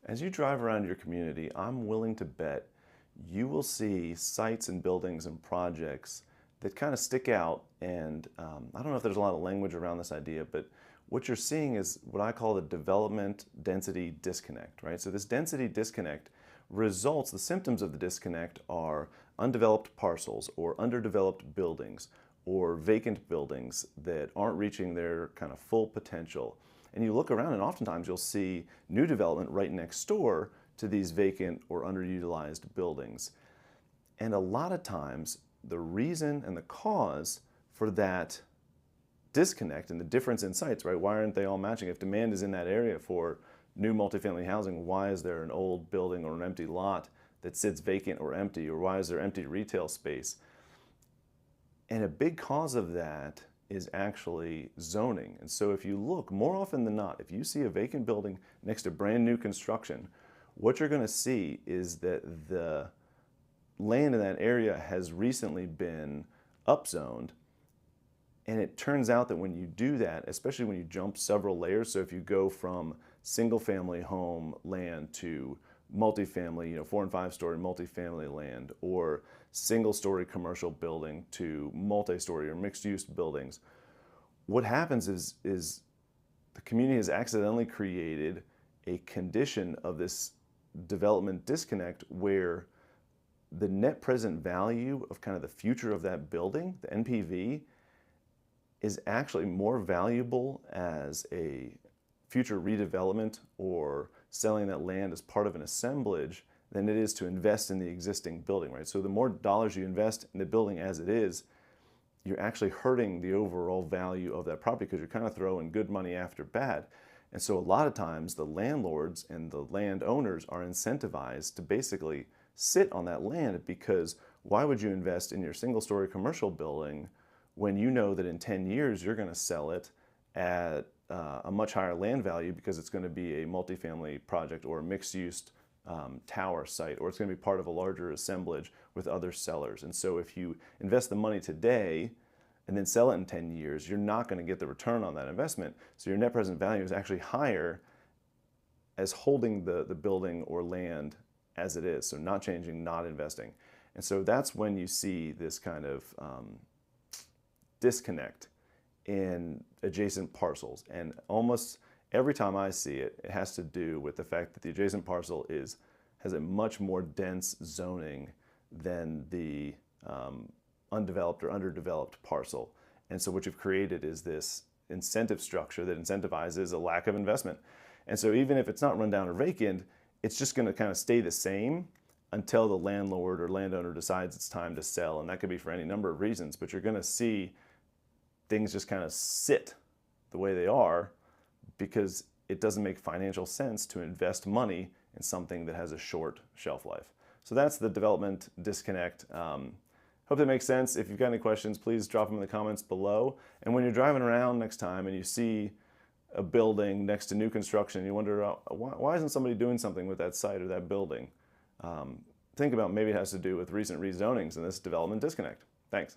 As you drive around your community, I'm willing to bet you will see sites and buildings and projects that kind of stick out. And I don't know if there's a lot of language around this idea, but what you're seeing is what I call the development density disconnect, right? So this density disconnect results, the symptoms of the disconnect are undeveloped parcels or underdeveloped buildings or vacant buildings that aren't reaching their kind of full potential. And you look around and oftentimes you'll see new development right next door to these vacant or underutilized buildings. And a lot of times the reason and the cause for that disconnect and the difference in sites, right? Why aren't they all matching? If demand is in that area for new multifamily housing, why is there an old building or an empty lot that sits vacant or empty? Or why is there empty retail space? And a big cause of that is actually zoning. And so if you look, more often than not, if you see a vacant building next to brand new construction, what you're going to see is that the land in that area has recently been upzoned. And it turns out that when you do that, especially when you jump several layers, so if you go from single family home land to multifamily, 4 and 5 story multifamily land, or single story commercial building to multi-story or mixed use buildings, what happens is the community has accidentally created a condition of this development disconnect where the net present value of kind of the future of that building, the NPV, is actually more valuable as a future redevelopment or selling that land as part of an assemblage than it is to invest in the existing building, right? So the more dollars you invest in the building as it is, you're actually hurting the overall value of that property because you're kind of throwing good money after bad. And so a lot of times the landlords and the landowners are incentivized to basically sit on that land, because why would you invest in your single story commercial building when you know that in 10 years you're going to sell it at a much higher land value because it's going to be a multifamily project or a mixed-use tower site, or it's going to be part of a larger assemblage with other sellers. And so if you invest the money today and then sell it in 10 years, you're not going to get the return on that investment. So your net present value is actually higher as holding the building or land as it is. So not changing, not investing. And so that's when you see this kind of disconnect in adjacent parcels. And almost every time I see it, it has to do with the fact that the adjacent parcel has a much more dense zoning than the undeveloped or underdeveloped parcel. And so what you've created is this incentive structure that incentivizes a lack of investment. And so even if it's not run down or vacant, it's just going to kind of stay the same until the landlord or landowner decides it's time to sell. And that could be for any number of reasons, but you're going to see things just kind of sit the way they are because it doesn't make financial sense to invest money in something that has a short shelf life. So that's the development disconnect. Hope that makes sense. If you've got any questions, please drop them in the comments below. And when you're driving around next time and you see a building next to new construction, you wonder, why isn't somebody doing something with that site or that building? Think about maybe it has to do with recent rezonings and this development disconnect. Thanks.